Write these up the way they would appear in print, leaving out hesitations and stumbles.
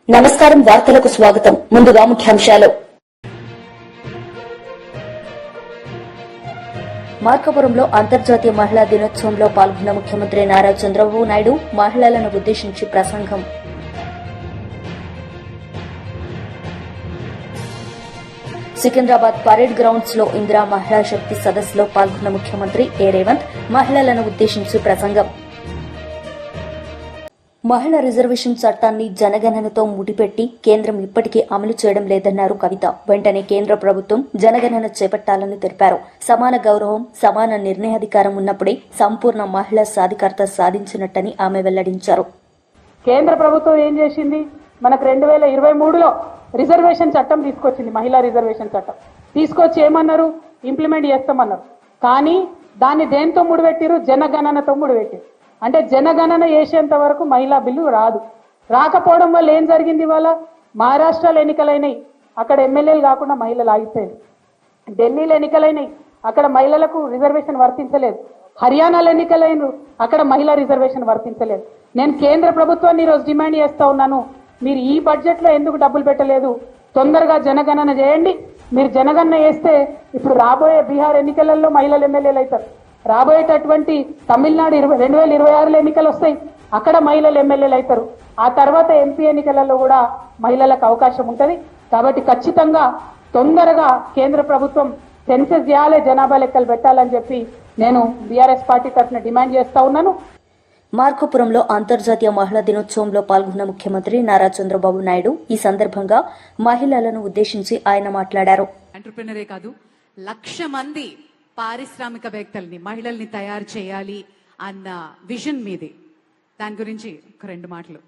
నమస్కారం, వార్తలకు స్వాగతం. ముందుగా ముఖ్యాంశాలు. మార్కాపురంలో అంతర్జాతీయ మహిళా దినోత్సవంలో పాల్గొన్న ముఖ్యమంత్రి నారా చంద్రబాబు నాయుడు మహిళలను ఉద్దేశించి ప్రసంగం. సికింద్రాబాద్ పరేడ్ గ్రౌండ్స్ లో ఇందిరా మహిళా శక్తి సదస్సులో పాల్గొన్న ముఖ్యమంత్రి రేవంత్ మహిళలను ఉద్దేశించి ప్రసంగం. మహిళా రిజర్వేషన్ చట్టాన్ని జనగణనతో ముడిపెట్టి కేంద్రం ఇప్పటికీ అమలు చేయడం లేదన్నారు కవిత. వెంటనే కేంద్ర ప్రభుత్వం జనగణన చేపట్టాలని తెలిపారు. సమాన గౌరవం, సమాన నిర్ణయాధికారం ఉన్నప్పుడే సంపూర్ణ మహిళా సాధికారత సాధించినట్టని ఆమె వెల్లడించారు. కేంద్ర ప్రభుత్వం ఏం చేసింది? మనకు 2023లో రిజర్వేషన్ చట్టం తీసుకొచ్చింది. మహిళా రిజర్వేషన్ చట్టం తీసుకొచ్చి ఏమన్నారు? ఇంప్లిమెంట్ చేస్తామన్నారు. కానీ దాన్ని దేంతో ముడిపెట్టిరు? జనగణనతో ముడిపెట్టిరు. అంటే జనగణన చేసేంత వరకు మహిళా బిల్లు రాదు. రాకపోవడం వల్ల ఏం జరిగింది? ఇవాళ మహారాష్ట్రలో ఎన్నికలైనాయి, అక్కడ ఎమ్మెల్యేలు కాకుండా మహిళలు ఆగిపోయారు. ఢిల్లీలో ఎన్నికలైనాయి, అక్కడ మహిళలకు రిజర్వేషన్ వర్తించలేదు. హర్యానాలో ఎన్నికలైనరు, అక్కడ మహిళా రిజర్వేషన్ వర్తించలేదు. నేను కేంద్ర ప్రభుత్వాన్ని ఈరోజు డిమాండ్ చేస్తా ఉన్నాను, మీరు ఈ బడ్జెట్లో ఎందుకు డబ్బులు పెట్టలేదు? తొందరగా జనగణన చేయండి. మీరు జనగణన చేస్తే ఇప్పుడు రాబోయే బీహార్ ఎన్నికలలో మహిళలు ఎమ్మెల్యేలు అవుతారు. రాబోయేటటువంటి తమిళనాడు 2026లో ఎన్నికలు వస్తాయి, అక్కడ మహిళలు ఎమ్మెల్యేలు అవుతారు. ఆ తర్వాత ఎంపీ ఎన్నికలలో కూడా మహిళలకు అవకాశం ఉంటుంది. కాబట్టి ఖచ్చితంగా తొందరగా కేంద్ర ప్రభుత్వం సెన్సెస్ చేయాలి, జనాభా లెక్కలు పెట్టాలని చెప్పి నేను బీఆర్ఎస్ పార్టీ తరఫున డిమాండ్ చేస్తా ఉన్నాను. మార్కాపురంలో అంతర్జాతీయ మహిళా దినోత్సవంలో పాల్గొన్న ముఖ్యమంత్రి నారా చంద్రబాబు నాయుడు ఈ సందర్భంగా మహిళలను ఉద్దేశించి ఆయన మాట్లాడారు. ఎంటర్‌ప్రెన్యూరే కాదు, 1,00,000 మంది పారిశ్రామికవేత్తల్ని, మహిళల్ని తయారు చేయాలి అన్న విజన్ మీది. దాని గురించి ఒక 2 మాటలు.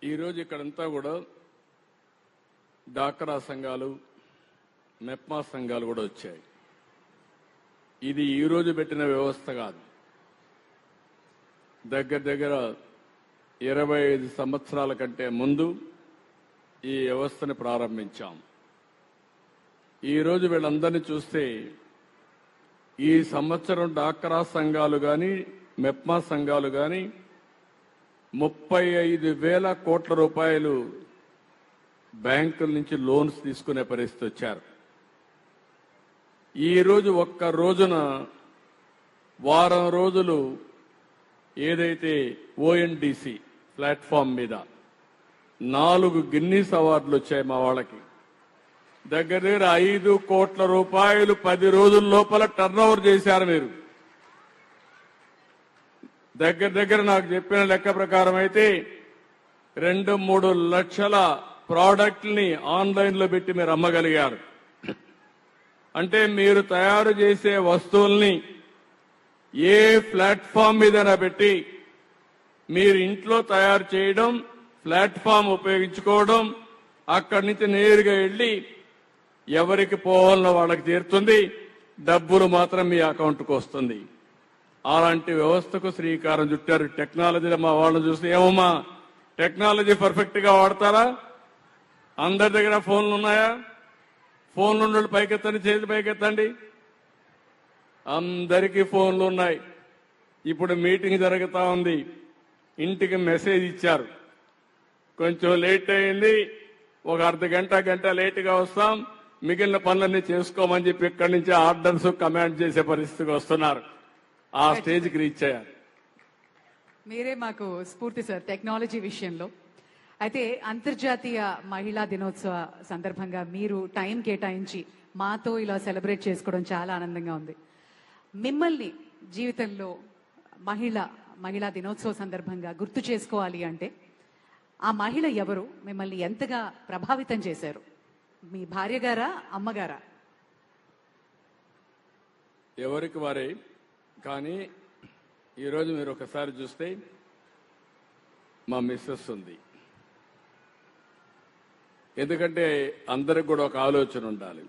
ఈరోజు ఇక్కడంతా కూడా డాక్రా సంఘాలు, మెప్మా సంఘాలు కూడా వచ్చాయి. ఇది ఈరోజు పెట్టిన వ్యవస్థ కాదు. దగ్గర 25 సంవత్సరాల కంటే ముందు ఈ వ్యవస్థను ప్రారంభించాం. ఈరోజు వీళ్ళందరినీ చూస్తే ఈ సంవత్సరం డాక్రా సంఘాలు కానీ, మెప్మా సంఘాలు కానీ 35,000 కోట్ల రూపాయలు బ్యాంకుల నుంచి లోన్స్ తీసుకునే పరిస్థితి వచ్చారు. ఈరోజు ఒక్క రోజున వారం రోజులు ఏదైతే ONDC ప్లాట్ఫామ్ మీద 4 గిన్నీస్ అవార్డులు వచ్చాయి మా వాళ్ళకి. దగ్గర 5 కోట్ల రూపాయలు 10 రోజుల లోపల టర్న్ ఓవర్ చేశారు మీరు. దగ్గర నాకు చెప్పిన లెక్క ప్రకారం అయితే 2-3 లక్షల ప్రోడక్ట్ని ఆన్లైన్ లో పెట్టి మీరు అమ్మగలిగారు. అంటే మీరు తయారు చేసే వస్తువుల్ని ఏ ప్లాట్ఫామ్ మీదైనా పెట్టి మీరు ఇంట్లో తయారు చేయడం, ప్లాట్ఫామ్ ఉపయోగించుకోవడం, అక్కడి నుంచి నేరుగా వెళ్ళి ఎవరికి పోవాలనో వాళ్ళకి చేరుతుంది, డబ్బులు మాత్రం మీ అకౌంట్కు వస్తుంది. అలాంటి వ్యవస్థకు శ్రీకారం చుట్టారు. టెక్నాలజీలో మా వాళ్ళని చూస్తే ఏమమ్మా టెక్నాలజీ పర్ఫెక్ట్ గా వాడతారా? అందరి దగ్గర ఫోన్లు ఉన్నాయా? ఫోన్లు ఉన్న పైకెత్తండి, చేతి పైకెత్తండి. అందరికీ ఫోన్లు ఉన్నాయి. ఇప్పుడు మీటింగ్ జరుగుతా ఉంది, ఇంటికి మెసేజ్ ఇచ్చారు, కొంచెం లేట్ అయింది, ఒక గంట లేటుగా వస్తాం, మిగిలిన పనులన్నీ చేసుకోమని చెప్పి ఇక్కడి నుంచి ఆర్డర్స్ కమాండ్ చేసే పరిస్థితికి వస్తున్నారు. ఆ స్టేజ్కి రీచ్ అయ్యారు. మీరే మాకు స్ఫూర్తి సార్ టెక్నాలజీ విషయంలో. అయితే అంతర్జాతీయ మహిళా దినోత్సవ సందర్భంగా మీరు టైం కేటాయించి మాతో ఇలా సెలబ్రేట్ చేసుకోవడం చాలా ఆనందంగా ఉంది. మిమ్మల్ని జీవితంలో మహిళా దినోత్సవ సందర్భంగా గుర్తు చేసుకోవాలి అంటే ఆ మహిళ ఎవరు? మిమ్మల్ని ఎంతగా ప్రభావితం చేశారు? మీ భార్య గారా, అమ్మగారా? ఎవరికి వారే. కానీ ఈరోజు మీరు ఒకసారి చూస్తే మా మిస్సెస్ ఉంది. ఎందుకంటే అందరికి కూడా ఒక ఆలోచన ఉండాలి.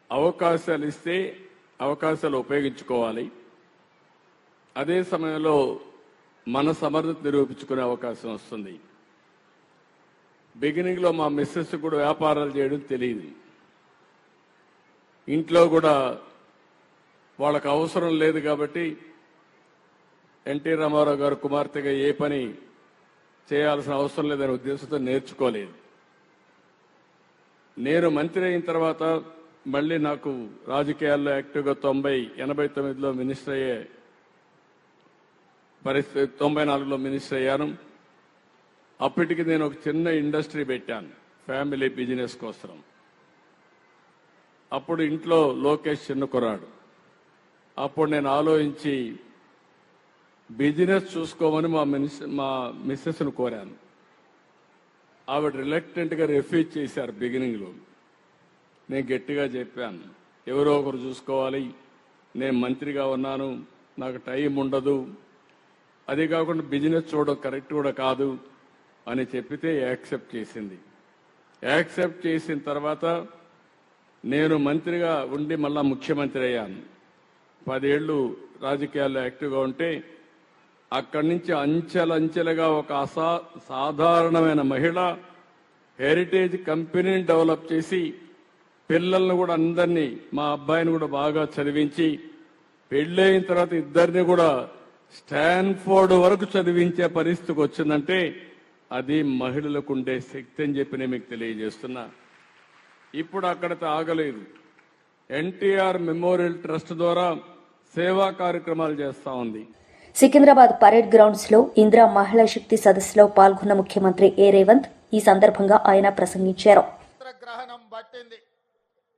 అవకాశాలు ఇస్తే అవకాశాలు ఉపయోగించుకోవాలి. అదే సమయంలో మన సమర్థత నిరూపించుకునే అవకాశం వస్తుంది. బిగినింగ్లో మా మిస్సెస్ కూడా వ్యాపారాలు చేయడం తెలియదు. ఇంట్లో కూడా వాళ్ళకు అవసరం లేదు కాబట్టి ఎన్టీ రామారావు గారు కుమార్తెగా ఏ పని చేయాల్సిన అవసరం లేదనే ఉద్దేశంతో నేర్చుకోలేదు. నేను మంత్రి అయిన తర్వాత మళ్ళీ నాకు రాజకీయాల్లో యాక్టివ్గా 89లో మినిస్టర్ అయ్యే పరిస్థితి, 94లో మినిస్టర్ అయ్యాను. అప్పటికి నేను ఒక చిన్న ఇండస్ట్రీ పెట్టాను ఫ్యామిలీ బిజినెస్ కోసం. అప్పుడు ఇంట్లో లోకేష్ చిన్న కుర్రాడు. అప్పుడు నేను ఆలోచించి బిజినెస్ చూసుకోమని మా మిస్సెస్ను కోరాను. ఆవిడ రిలక్టెంట్గా రిఫ్యూజ్ చేశారు బిగినింగ్లో. నేను గట్టిగా చెప్పాను, ఎవరో ఒకరు చూసుకోవాలి, నేను మంత్రిగా ఉన్నాను, నాకు టైం ఉండదు, అది కాకుండా బిజినెస్ చూడడం కరెక్ట్ కూడా కాదు అని చెప్పితే యాక్సెప్ట్ చేసింది. యాక్సెప్ట్ చేసిన తర్వాత నేను మంత్రిగా ఉండి మళ్ళా ముఖ్యమంత్రి అయ్యాను. 10 ఏళ్ళు రాజకీయాల్లో యాక్టివ్గా ఉంటే అక్కడి నుంచి అంచెలంచెలుగా ఒక సాధారణమైన మహిళ హెరిటేజ్ కంపెనీని డెవలప్ చేసి పిల్లలను కూడా అందరినీ, మా అబ్బాయిని కూడా బాగా చదివించి పెళ్ళైన తర్వాత ఇద్దరిని కూడా స్టాన్ఫోర్డ్ వరకు చదివించే పరిస్థితికి వచ్చిందంటే అది మహిళలకు ఉండే శక్తి అని చెప్పి నేను మీకు తెలియజేస్తున్నా. ఇప్పుడు అక్కడితో ఆగలేదు. ఎన్టీఆర్ మెమోరియల్ ట్రస్ట్ ద్వారా సేవా కార్యక్రమాలు చేస్తా ఉంది. సికింద్రాబాద్ పరేడ్ గ్రౌండ్స్ లో ఇందిరా మహిళా శక్తి సదస్సులో పాల్గొన్న ముఖ్యమంత్రి ఏ రేవంత్ ఈ సందర్భంగా ఆయన ప్రసంగించారు. గ్రహణం పట్టింది.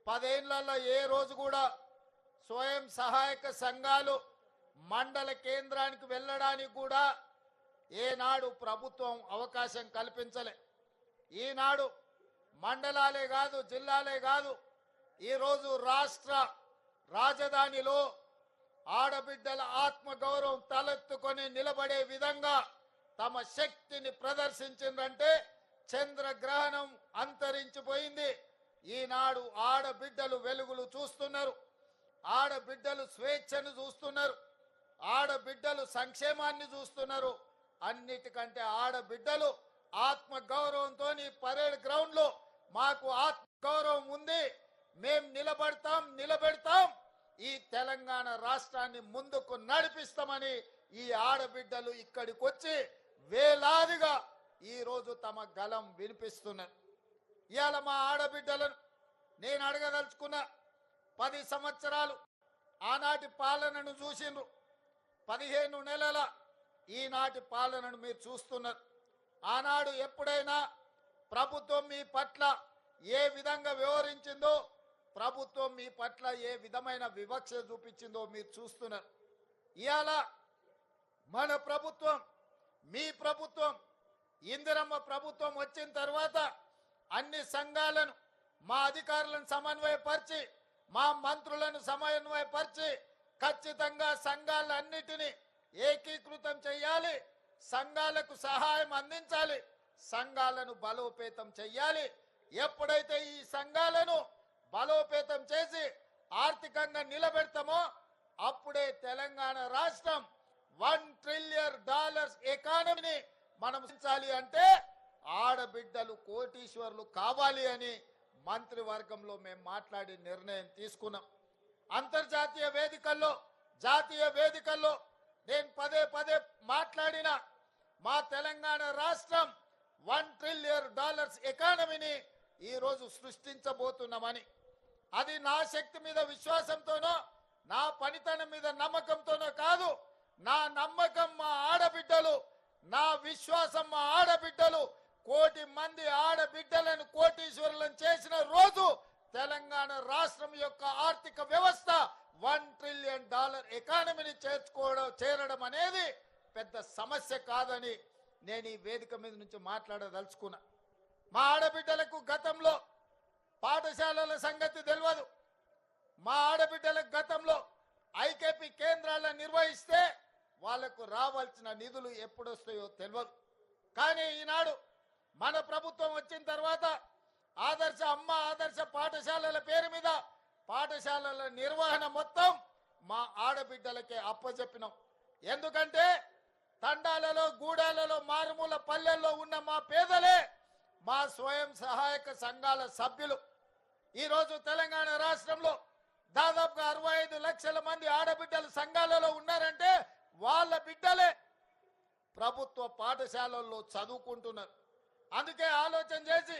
10 ఏళ్లలో ఏ రోజు కూడా స్వయం సహాయక సంఘాలు మండల కేంద్రానికి వెళ్ళడానికి కూడా ఏనాడు ప్రభుత్వం అవకాశం కల్పించలే. ఈనాడు మండలాలే కాదు, జిల్లాలే కాదు, ఈరోజు రాష్ట్ర రాజధానిలో ఆడబిడ్డల ఆత్మగౌరవం తలెత్తుకొని నిలబడే విధంగా తమ శక్తిని ప్రదర్శించిందంటే చంద్రగ్రహణం అంతరించిపోయింది. ఈనాడు ఆడబిడ్డలు వెలుగులు చూస్తున్నారు, ఆడబిడ్డలు స్వేచ్ఛను చూస్తున్నారు, ఆడబిడ్డలు సంక్షేమాన్ని చూస్తున్నారు. అన్నిటికంటే ఆడబిడ్డలు ఆత్మగౌరవంతో పరేడ్ గ్రౌండ్ లో మాకు ఆత్మగౌరవం ఉంది, మేం నిలబెడతాం, ఈ తెలంగాణ రాష్ట్రాన్ని ముందుకు నడిపిస్తామని ఈ ఆడబిడ్డలు ఇక్కడికి వచ్చి వేలాదిగా ఈ రోజు తమ గలం వినిపిస్తున్నారు. ఇవాళ మా ఆడబిడ్డలను నేను అడగదలుచుకున్న, 10 సంవత్సరాలు ఆనాటి పాలనను చూసిండ్రు, 15 నెలల ఈనాటి పాలనను మీరు చూస్తున్నారు. ఆనాడు ఎప్పుడైనా ప్రభుత్వం మీ పట్ల ఏ విధంగా వ్యవహరించిందో, ప్రభుత్వం మీ పట్ల ఏ విధమైన వివక్ష చూపించిందో మీరు చూస్తున్నారు. ఇవాళ మన ప్రభుత్వం, మీ ప్రభుత్వం, ఇందిరమ్మ ప్రభుత్వం వచ్చిన తర్వాత అన్ని సంఘాలను, మా అధికారులను సమన్వయపరిచి, మా మంత్రులను సమన్వయపరిచి ఖచ్చితంగా సంఘాలన్నిటినీ ఏకీకృతం చేయాలి, సంఘాలకు సహాయం అందించాలి, సంఘాలను బలోపేతం చేయాలి. ఎప్పుడైతే ఈ సంఘాలను బలోపేతం చేసి ఆర్థికంగా నిలబెడతామో అప్పుడే తెలంగాణ రాష్ట్రం $1 ట్రిలియన్ ఎకానమీని మనం సాధించాలి. అంటే ఆడబిడ్డలు కోటీశ్వరులు కావాలి అని మంత్రివర్గంలో మేము మాట్లాడి నిర్ణయం తీసుకున్నాం. అంతర్జాతీయ వేదికల్లో, జాతీయ వేదికల్లో నేను పదే మాట్లాడిన మా తెలంగాణ రాష్ట్రం $1 ట్రిలియన్ ఎకానమీని ఈరోజు సృష్టించబోతున్నామని. అది నా శక్తి మీద విశ్వాసంతోనో, నా పనితనం మీద నమ్మకంతోనో కాదు. నా నమ్మకం మా ఆడబిడ్డలు, నా విశ్వాసం మా ఆడబిడ్డలు. 1 కోటి మంది ఆడబిడ్డలను కోటీశ్వరులను చేసిన రోజు తెలంగాణ రాష్ట్రం యొక్క ఆర్థిక వ్యవస్థ $1 ట్రిలియన్ ఎకానమీని చేరడం అనేది పెద్ద సమస్య కాదని నేను ఈ వేదిక మీద నుంచి మాట్లాడదలుచుకున్నా. మా ఆడబిడ్డలకు గతంలో పాఠశాలల సంగతి తెలియదు. మా ఆడబిడ్డలకు గతంలో ఐకేపీ కేంద్రాలను నిర్వహిస్తే వాళ్లకు రావాల్సిన నిధులు ఎప్పుడొస్తాయో తెలియదు. కానీ ఈనాడు మన ప్రభుత్వం వచ్చిన తర్వాత ఆదర్శ పాఠశాలల పేరు మీద పాఠశాలల నిర్వహణ మొత్తం మా ఆడబిడ్డలకే అప్పచెప్పినాం. ఎందుకంటే తండాలలో గూడాలలో మారుమూల పల్లెల్లో ఉన్న మా పేదలే మా స్వయం సహాయక సంఘాల సభ్యులు. ఈరోజు తెలంగాణ రాష్ట్రంలో దాదాపుగా 65 లక్షల మంది ఆడబిడ్డలు సంఘాలలో ఉన్నారంటే వాళ్ళ బిడ్డలే ప్రభుత్వ పాఠశాలల్లో చదువుకుంటున్నారు. అందుకే ఆలోచన చేసి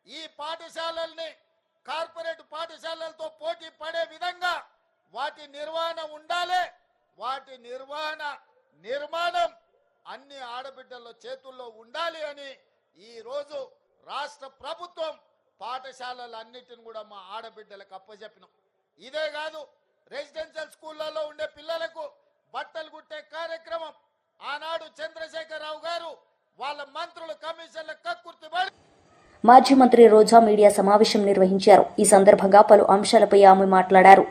ఈ పాఠశాలల్ని కార్పొరేట్ పాఠశాలలతో పోటీ పడే విధంగా వాటి నిర్వహణ ఉండాలి. వాటి నిర్మాణం అన్ని ఆడబిడ్డల చేతుల్లో ఉండాలి అని ఈరోజు రాష్ట్ర ప్రభుత్వం పాఠశాలలన్నిటిని కూడా మా ఆడబిడ్డలకు అప్పచెప్పినాం. ఇదే కాదు, రెసిడెన్షియల్ స్కూళ్లలో ఉండే పిల్లలకు బట్టలు కుట్టే కార్యక్రమం ఆనాడు చంద్రశేఖరరావు గారు వాళ్ళ మంత్రులు కమిషన్ల కక్కుర్తిపడి మాజీ మంత్రి రోజా మీడియా సమావేశం నిర్వహించారు. ఈ సందర్భంగా పలు అంశాలపై ఆమె మాట్లాడారు.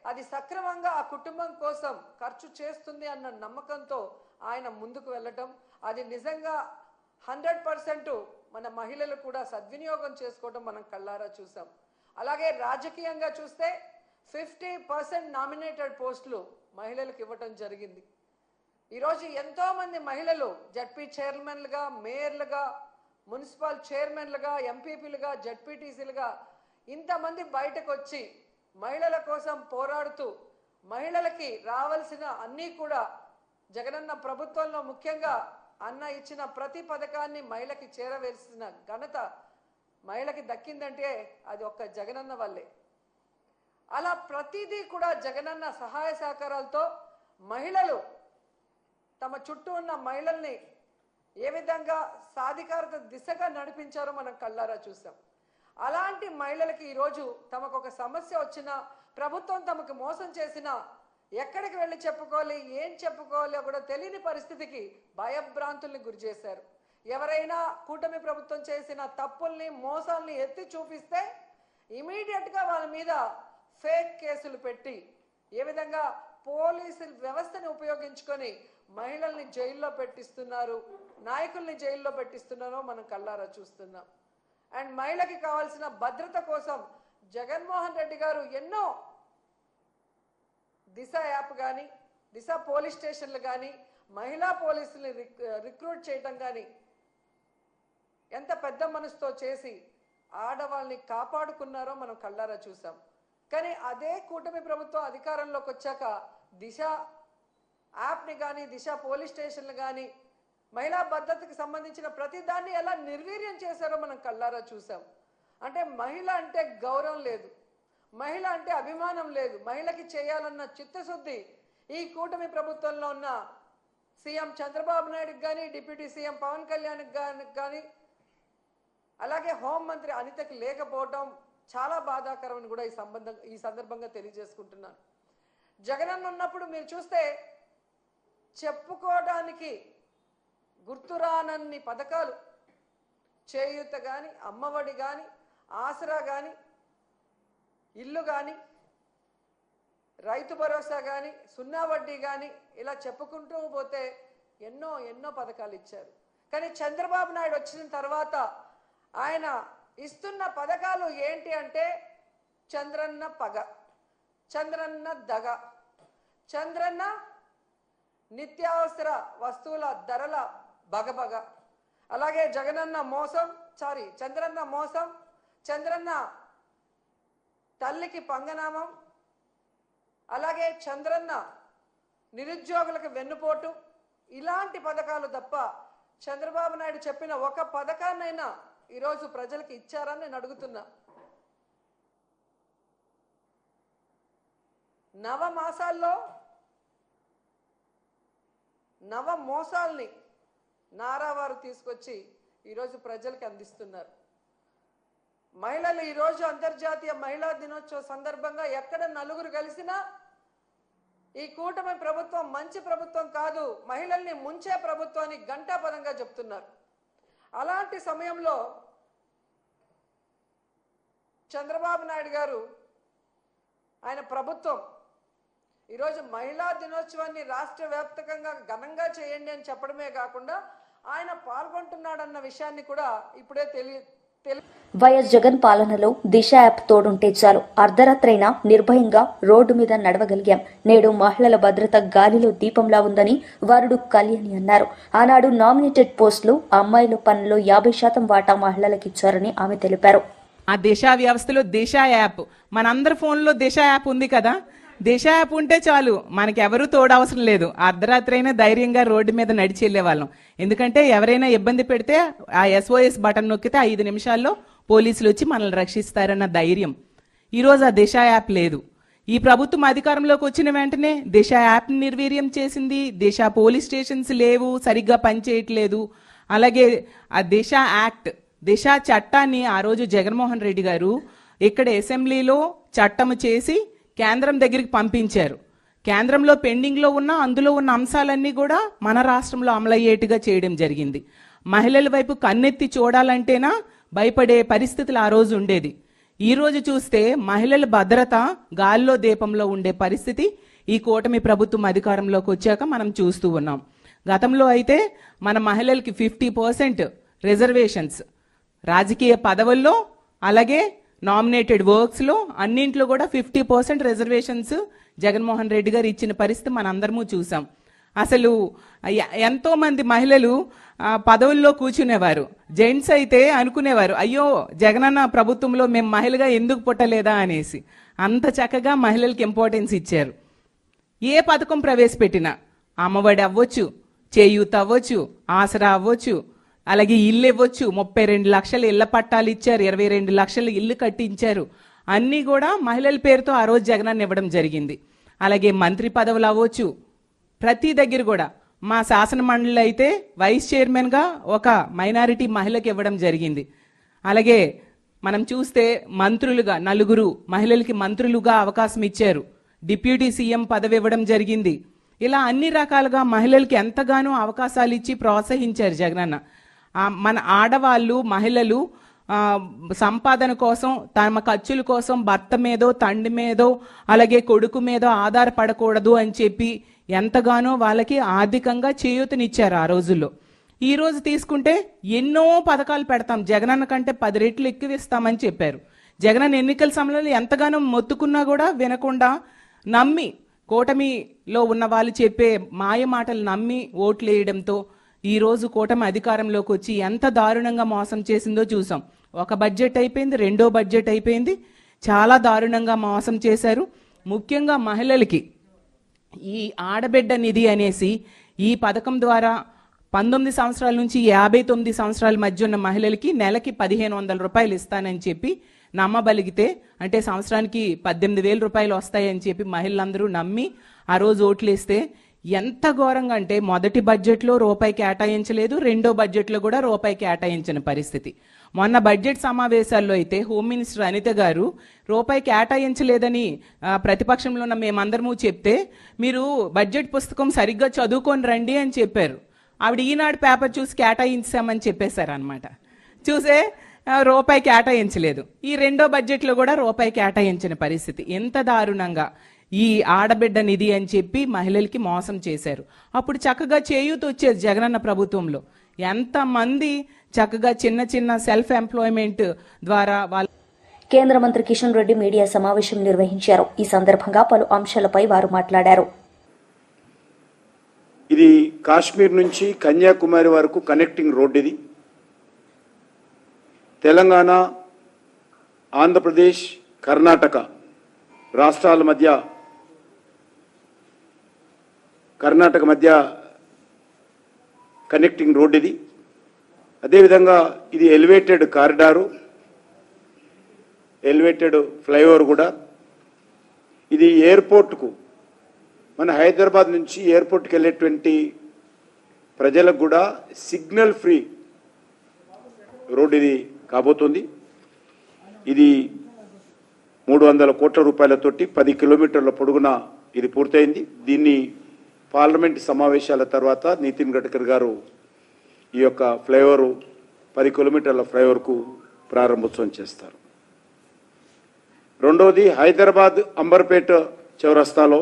అది సక్రమంగా ఆ కుటుంబం కోసం ఖర్చు చేస్తుంది అన్న నమ్మకంతో ఆయన ముందుకు వెళ్ళటం, అది నిజంగా 100% మన మహిళలు కూడా సద్వినియోగం చేసుకోవడం మనం కళ్ళారా చూసాం. అలాగే రాజకీయంగా చూస్తే 50% నామినేటెడ్ పోస్టులు మహిళలకు ఇవ్వటం జరిగింది. ఈరోజు ఎంతో మంది మహిళలు జడ్పీ చైర్మన్లుగా, మేయర్లుగా, మున్సిపల్ చైర్మన్లుగా, ఎంపీపీలుగా, జడ్పీటీసీలుగా ఇంతమంది బయటకు వచ్చి మహిళల కోసం పోరాడుతూ మహిళలకి రావాల్సిన అన్నీ కూడా జగనన్న ప్రభుత్వంలో ముఖ్యంగా అన్న ఇచ్చిన ప్రతి పథకాన్ని మహిళకి చేరవేసిన ఘనత మహిళకి దక్కిందంటే అది ఒక్క జగనన్న వల్లే. అలా ప్రతిదీ కూడా జగనన్న సహాయ సహకారాలతో మహిళలు తమ చుట్టూ ఉన్న మహిళల్ని ఏ విధంగా సాధికారత దిశగా నడిపించారో మనం కళ్ళారా చూసాం. అలాంటి మహిళలకి ఈరోజు తమకు ఒక సమస్య వచ్చినా, ప్రభుత్వం తమకు మోసం చేసినా ఎక్కడికి వెళ్ళి చెప్పుకోవాలి, ఏం చెప్పుకోవాలో కూడా తెలియని పరిస్థితికి భయభ్రాంతుల్ని గురి చేశారు. ఎవరైనా కూటమి ప్రభుత్వం చేసిన తప్పుల్ని, మోసాల్ని ఎత్తి చూపిస్తే ఇమీడియట్గా వాళ్ళ మీద ఫేక్ కేసులు పెట్టి ఏ విధంగా పోలీసు వ్యవస్థని ఉపయోగించుకొని మహిళల్ని జైల్లో పెట్టిస్తున్నారు, నాయకుల్ని జైల్లో పెట్టిస్తున్నారో మనం కళ్ళారా చూస్తున్నాం. అండ్ మహిళకి కావాల్సిన భద్రత కోసం జగన్మోహన్ రెడ్డి గారు ఎన్నో దిశ యాప్ కానీ, దిశ పోలీస్ స్టేషన్లు కానీ, మహిళా పోలీసుల్ని రిక్రూట్ చేయటం కానీ ఎంత పెద్ద మనసుతో చేసి ఆడవాళ్ళని కాపాడుకున్నారో మనం కళ్ళారా చూసాం. కానీ అదే కూటమి ప్రభుత్వం అధికారంలోకి వచ్చాక దిశ యాప్ని కానీ, దిశ పోలీస్ స్టేషన్లు కానీ, మహిళా భద్రతకి సంబంధించిన ప్రతి దాన్ని ఎలా నిర్వీర్యం చేశారో మనం కళ్ళారా చూసాం. అంటే మహిళ అంటే గౌరవం లేదు, మహిళ అంటే అభిమానం లేదు, మహిళకి చేయాలన్న చిత్తశుద్ధి ఈ కూటమి ప్రభుత్వంలో ఉన్న సీఎం చంద్రబాబు నాయుడుకి కానీ, డిప్యూటీ సీఎం పవన్ కళ్యాణ్కి కానీ, అలాగే హోంమంత్రి అనితకి లేకపోవడం చాలా బాధాకరమని కూడా ఈ సందర్భంగా తెలియజేసుకుంటున్నాను. జగనన్న ఉన్నప్పుడు మీరు చూస్తే చెప్పుకోవడానికి గుర్తురానన్ని పథకాలు, చేయూత కానీ, అమ్మఒడి కానీ, ఆసరా కానీ, ఇల్లు కానీ, రైతు భరోసా కానీ, సున్నా వడ్డీ కానీ, ఇలా చెప్పుకుంటూ పోతే ఎన్నో ఎన్నో పథకాలు ఇచ్చారు. కానీ చంద్రబాబు నాయుడు వచ్చిన తర్వాత ఆయన ఇస్తున్న పథకాలు ఏంటి అంటే చంద్రన్న పగ, చంద్రన్న దగ, చంద్రన్న నిత్యావసర వస్తువుల ధరల బగబగ, అలాగే జగనన్న మోసం, చంద్రన్న మోసం, చంద్రన్న తల్లికి పంగనామం, అలాగే చంద్రన్న నిరుద్యోగులకు వెన్నుపోటు, ఇలాంటి పథకాలు తప్ప చంద్రబాబు నాయుడు చెప్పిన ఒక పథకాన్నైనా ఈరోజు ప్రజలకు ఇచ్చారని నేను అడుగుతున్నా. నవమాసాల్లో నవ మోసాల్ని నారావారు తీసుకొచ్చి ఈరోజు ప్రజలకు అందిస్తున్నారు. మహిళలు ఈరోజు అంతర్జాతీయ మహిళా దినోత్సవ సందర్భంగా ఎక్కడ నలుగురు కలిసినా ఈ కూటమి ప్రభుత్వం మంచి ప్రభుత్వం కాదు, మహిళల్ని ముంచే ప్రభుత్వాన్ని ఘంటాపదంగా చెప్తున్నారు. అలాంటి సమయంలో చంద్రబాబు నాయుడు గారు ఆయన ప్రభుత్వం ఈరోజు మహిళా దినోత్సవాన్ని రాష్ట్ర వ్యాప్తంగా ఘనంగా చేయండి అని చెప్పడమే కాకుండా ఆయన పాల్గొంటున్నాడన్న విషయాన్ని కూడా ఇప్పుడే వైఎస్ జగన్ పాలనలో దిశ యాప్ తోడుంటే చాలు అర్ధరాత్రైనా నిర్భయంగా రోడ్డు మీద నడవగలిగాం. నేడు మహిళల భద్రత గాలిలో దీపంలా ఉందని వరుడు కళ్యాణి అన్నారు. ఆనాడు నామినేటెడ్ పోస్టులు అమ్మాయిల పనుల్లో 50% వాటా మహిళలకిచ్చారని ఆమె తెలిపారు. ఆ దిశ వ్యవస్థలో దిశ యాప్, మనందరి ఫోన్లో దిశ యాప్ ఉంది కదా, దిశ యాప్ ఉంటే చాలు, మనకెవరూ తోడవసరం లేదు. అర్ధరాత్రి అయినా ధైర్యంగా రోడ్డు మీద నడిచి వెళ్ళే వాళ్ళం. ఎందుకంటే ఎవరైనా ఇబ్బంది పెడితే ఆ SOS బటన్ నొక్కితే 5 నిమిషాల్లో పోలీసులు వచ్చి మనల్ని రక్షిస్తారన్న ధైర్యం. ఈరోజు ఆ దిశ యాప్ లేదు. ఈ ప్రభుత్వం అధికారంలోకి వచ్చిన వెంటనే దిశ యాప్ని నిర్వీర్యం చేసింది. దిశ పోలీస్ స్టేషన్స్ లేవు, సరిగ్గా పనిచేయట్లేదు. అలాగే ఆ దిశ యాక్ట్, దిశ చట్టాన్ని ఆ రోజు జగన్మోహన్ రెడ్డి గారు ఇక్కడ అసెంబ్లీలో చట్టం చేసి కేంద్రం దగ్గరికి పంపించారు. కేంద్రంలో పెండింగ్లో ఉన్న అందులో ఉన్న అంశాలన్నీ కూడా మన రాష్ట్రంలో అమలయ్యేట్టుగా చేయడం జరిగింది. మహిళల వైపు కన్నెత్తి చూడాలంటేనా భయపడే పరిస్థితులు ఆ రోజు ఉండేది. ఈ రోజు చూస్తే మహిళల భద్రత గాల్లో దీపంలో ఉండే పరిస్థితి ఈ కూటమి ప్రభుత్వం అధికారంలోకి వచ్చాక మనం చూస్తూ ఉన్నాం. గతంలో అయితే మన మహిళలకి 50% రిజర్వేషన్స్ రాజకీయ పదవుల్లో, అలాగే నామినేటెడ్ వర్క్స్లో అన్నింట్లో కూడా 50% రిజర్వేషన్స్ జగన్మోహన్ రెడ్డి గారు ఇచ్చిన పరిస్థితి మనందరము చూసాం. అసలు ఎంతో మంది మహిళలు పదవుల్లో కూర్చునేవారు. జెంట్స్ అయితే అనుకునేవారు, అయ్యో జగనన్న ప్రభుత్వంలో మేము మహిళగా ఎందుకు పుట్టలేదా అనేసి. అంత చక్కగా మహిళలకు ఇంపార్టెన్స్ ఇచ్చారు. ఏ పథకం ప్రవేశపెట్టినా, అమ్మఒడి అవ్వచ్చు, చేయూత అవ్వచ్చు, ఆసరా అవ్వచ్చు, అలాగే ఇల్లు ఇవ్వచ్చు, 32 లక్షల ఇళ్ల పట్టాలు ఇచ్చారు, 22 లక్షల ఇల్లు కట్టించారు. అన్నీ కూడా మహిళల పేరుతో ఆ రోజు జగనన్న ఇవ్వడం జరిగింది. అలాగే మంత్రి పదవులు అవ్వచ్చు, ప్రతి దగ్గర కూడా మా శాసన మండలిలో అయితే వైస్ చైర్మన్గా ఒక మైనారిటీ మహిళకి ఇవ్వడం జరిగింది. అలాగే మనం చూస్తే మంత్రులుగా 4 మహిళలకి మంత్రులుగా అవకాశం ఇచ్చారు. డిప్యూటీ సీఎం పదవి ఇవ్వడం జరిగింది. ఇలా అన్ని రకాలుగా మహిళలకి ఎంతగానో అవకాశాలు ఇచ్చి ప్రోత్సహించారు జగనన్న. మన ఆడవాళ్ళు, మహిళలు సంపాదన కోసం, తమ ఖర్చుల కోసం భర్త మీదో, తండ్రి మీదో, అలాగే కొడుకు మీదో ఆధారపడకూడదు అని చెప్పి ఎంతగానో వాళ్ళకి ఆర్థికంగా చేయూతనిచ్చారు ఆ రోజుల్లో. ఈ రోజు తీసుకుంటే ఎన్నో పథకాలు పెడతాం, జగనన్న కంటే 10 రెట్లు ఎక్కువ ఇస్తామని చెప్పారు. జగనన్న ఎన్నికల సమయంలో ఎంతగానో మొత్తుకున్నా కూడా వినకుండా నమ్మి, కూటమిలో ఉన్న వాళ్ళు చెప్పే మాయ మాటలు నమ్మి ఓట్లు వేయడంతో ఈరోజు కూటమి అధికారంలోకి వచ్చి ఎంత దారుణంగా మోసం చేసిందో చూసాం. ఒక బడ్జెట్ అయిపోయింది, రెండో బడ్జెట్ అయిపోయింది, చాలా దారుణంగా మోసం చేశారు. ముఖ్యంగా మహిళలకి ఈ ఆడబిడ్డ నిధి అనేసి ఈ పథకం ద్వారా 19 సంవత్సరాల నుంచి 59 సంవత్సరాల మధ్య ఉన్న మహిళలకి నెలకి 1500 రూపాయలు ఇస్తానని చెప్పి నమ్మబలిగితే, అంటే సంవత్సరానికి 18,000 రూపాయలు వస్తాయని చెప్పి మహిళలందరూ నమ్మి ఆ రోజు ఓట్లేస్తే ఎంత ఘోరంగా అంటే మొదటి బడ్జెట్లో రూపాయి కేటాయించలేదు, రెండో బడ్జెట్లో కూడా రూపాయి కేటాయించిన పరిస్థితి. మొన్న బడ్జెట్ సమావేశాల్లో అయితే హోమ్ మినిస్టర్ అనిత గారు రూపాయి కేటాయించలేదని ప్రతిపక్షంలో ఉన్న మేమందరము చెప్తే, మీరు బడ్జెట్ పుస్తకం సరిగ్గా చదువుకొని రండి అని చెప్పారు. ఆవిడ ఈనాడు పేపర్ చూసి కేటాయించామని చెప్పేశారు అనమాట. చూసే రూపాయి కేటాయించలేదు. ఈ రెండో బడ్జెట్లో కూడా రూపాయి కేటాయించిన పరిస్థితి. ఎంత దారుణంగా ఈ ఆడబిడ్డ నిధి అని చెప్పి మహిళలకి మోసం చేశారు. అప్పుడు చక్కగా చేయూత వచ్చేది జగనన్న ప్రభుత్వంలో. ఎంతమంది చక్కగా చిన్న చిన్న సెల్ఫ్ ఎంప్లాయ్మెంట్ ద్వారా వాళ్ళ. కేంద్ర మంత్రి కిషన్ రెడ్డి మీడియా సమావేశం నిర్వహించారు. ఈ సందర్భంగా పలు అంశాలపై వారు మాట్లాడారు. ఇది కాశ్మీర్ నుంచి కన్యాకుమారి వరకు కనెక్టింగ్ రోడ్. ఇది తెలంగాణ, ఆంధ్రప్రదేశ్, కర్ణాటక రాష్ట్రాల మధ్య, కర్ణాటక మధ్య కనెక్టింగ్ రోడ్ ఇది. అదేవిధంగా ఇది ఎలివేటెడ్ కారిడారు, ఎలివేటెడ్ ఫ్లైఓవర్ కూడా. ఇది ఎయిర్పోర్ట్కు, మన హైదరాబాద్ నుంచి ఎయిర్పోర్ట్కి వెళ్ళేటువంటి ప్రజలకు కూడా సిగ్నల్ ఫ్రీ రోడ్ ఇది కాబోతుంది. ఇది 300 కోట్ల రూపాయలతోటి 10 కిలోమీటర్ల పొడుగున ఇది పూర్తయింది. దీన్ని పార్లమెంట్ సమావేశాల తర్వాత నితిన్ గడ్కరీ గారు ఈ యొక్క ఫ్లైఓవర్ 10 కిలోమీటర్ల ఫ్లైఓవర్కు ప్రారంభోత్సవం చేస్తారు. రెండవది హైదరాబాద్ అంబర్పేట చౌరస్తాలో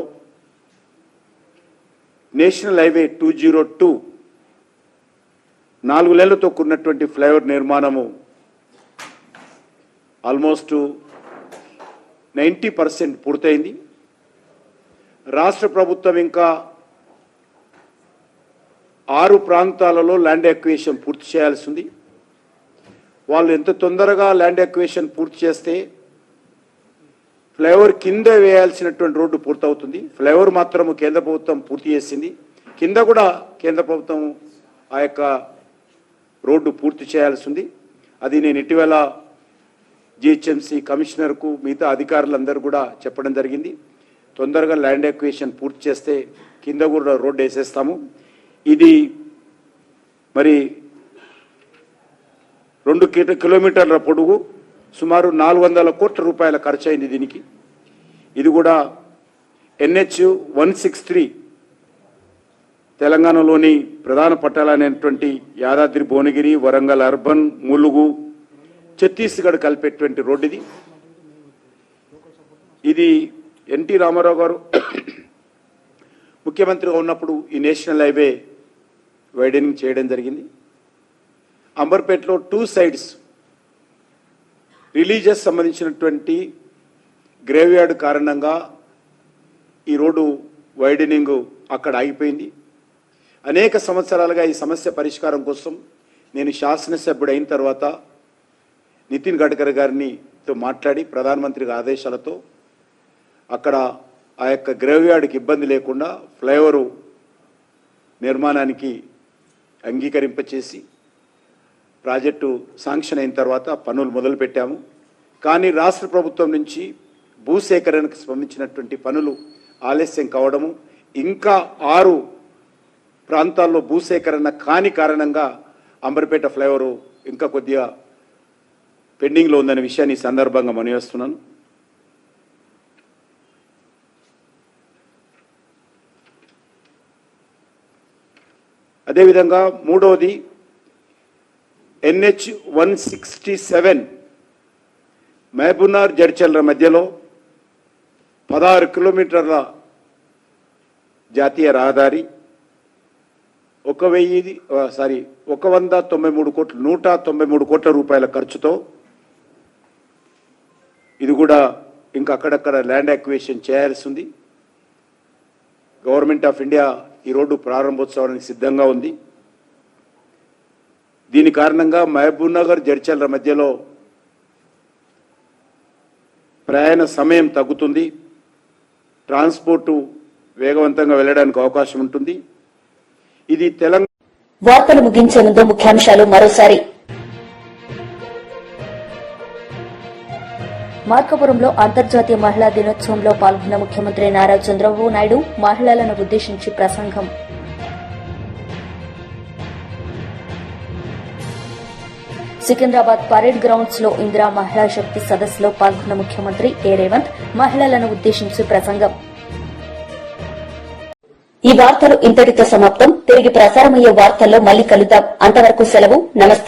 నేషనల్ హైవే 202 4 లేన్లతో కూడినటువంటి ఫ్లైఓవర్ నిర్మాణము ఆల్మోస్ట్ 90% పూర్తయింది. రాష్ట్ర ప్రభుత్వం ఇంకా 6 ప్రాంతాలలో ల్యాండ్ ఎక్విజిషన్ పూర్తి చేయాల్సి ఉంది. వాళ్ళు ఎంత తొందరగా ల్యాండ్ ఎక్విజిషన్ పూర్తి చేస్తే ఫ్లైఓవర్ కింద వేయాల్సినటువంటి రోడ్డు పూర్తవుతుంది. ఫ్లైఓవర్ మాత్రము కేంద్ర ప్రభుత్వం పూర్తి చేసింది. కింద కూడా కేంద్ర ప్రభుత్వం ఆ యొక్క రోడ్డు పూర్తి చేయాల్సి ఉంది. అది నేను ఇటీవల జిహెచ్ఎంసీ కమిషనర్కు మిగతా అధికారులందరూ కూడా చెప్పడం జరిగింది. తొందరగా ల్యాండ్ ఎక్విజిషన్ పూర్తి చేస్తే కింద కూడా రోడ్డు వేసేస్తాము. ఇది మరి 2 కిలోమీటర్ల పొడుగు, సుమారు 400 కోట్ల రూపాయల ఖర్చు అయింది దీనికి. ఇది కూడా NH 163 తెలంగాణలోని ప్రధాన పట్టాలైనటువంటి యాదాద్రి, భువనగిరి, వరంగల్ అర్బన్, ములుగు, ఛత్తీస్గఢ్ కలిపేటువంటి రోడ్డు ఇది. ఇది ఎన్టీ రామారావు గారు ముఖ్యమంత్రిగా ఉన్నప్పుడు ఈ నేషనల్ హైవే వైడనింగ్ చేయడం జరిగింది. అంబర్పేటలో 2 సైడ్స్ రిలీజియస్ సంబంధించినటువంటి గ్రేవ్ యార్డ్ కారణంగా ఈ రోడ్డు వైడనింగ్ అక్కడ ఆగిపోయింది. అనేక సంవత్సరాలుగా ఈ సమస్య పరిష్కారం కోసం నేను శాసనసభ్యుడు అయిన తర్వాత నితిన్ గడ్కరీ గారితో మాట్లాడి ప్రధానమంత్రి ఆదేశాలతో అక్కడ ఆ యొక్క గ్రేవ్ యార్డ్కి ఇబ్బంది లేకుండా ఫ్లైఓవర్ నిర్మాణానికి అంగీకరింపచేసి ప్రాజెక్టు శాంక్షన్ అయిన తర్వాత పనులు మొదలుపెట్టాము. కానీ రాష్ట్ర ప్రభుత్వం నుంచి భూసేకరణకు సంబంధించినటువంటి పనులు ఆలస్యం కావడము, ఇంకా 6 ప్రాంతాల్లో భూసేకరణ కాని కారణంగా అంబర్పేట ఫ్లైఓవర్ ఇంకా కొద్దిగా పెండింగ్లో ఉందనే విషయాన్ని ఈ సందర్భంగా మనవేస్తున్నాను. అదేవిధంగా మూడవది NH 167 మహబూబ్నగర్ జడ్చర్ల మధ్యలో 16 కిలోమీటర్ల జాతీయ రహదారి 193 కోట్ల రూపాయల ఖర్చుతో ఇది కూడా ఇంకా అక్కడక్కడ ల్యాండ్ అక్విజిషన్ చేయాల్సి ఉంది. గవర్నమెంట్ ఆఫ్ ఇండియా ఈ రోడ్డు ప్రారంభోత్సవానికి సిద్ధంగా ఉంది. దీని కారణంగా మహబూబ్నగర్ జడ్చర్ల మధ్యలో ప్రయాణ సమయం తగ్గుతుంది, ట్రాన్స్పోర్టు వేగవంతంగా వెళ్ళడానికి అవకాశం ఉంటుంది. ఇది తెలంగాణ. వార్తలు ముగించే ముందు ముఖ్యాంశాలు మరోసారి. మార్కాపురంలో అంతర్జాతీయ మహిళా దినోత్సవంలో పాల్గొన్న ముఖ్యమంత్రి నారా చంద్రబాబు నాయుడు మహిళలను ఉద్దేశించి ప్రసంగం. సికింద్రాబాద్ పరేడ్ గ్రౌండ్స్ లో ఇందిరా మహిళా శక్తి సదస్సులో పాల్గొన్న ముఖ్యమంత్రి రేవంత్ మహిళలను ఉద్దేశించి ప్రసంగం. ఈ వార్తలు ఇంతటితో సమాప్తం. తిరిగి ప్రసారమయ్యే వార్తల్లో మళ్లీ కలుద్దాం. అంతవరకు సెలవు. నమస్తే.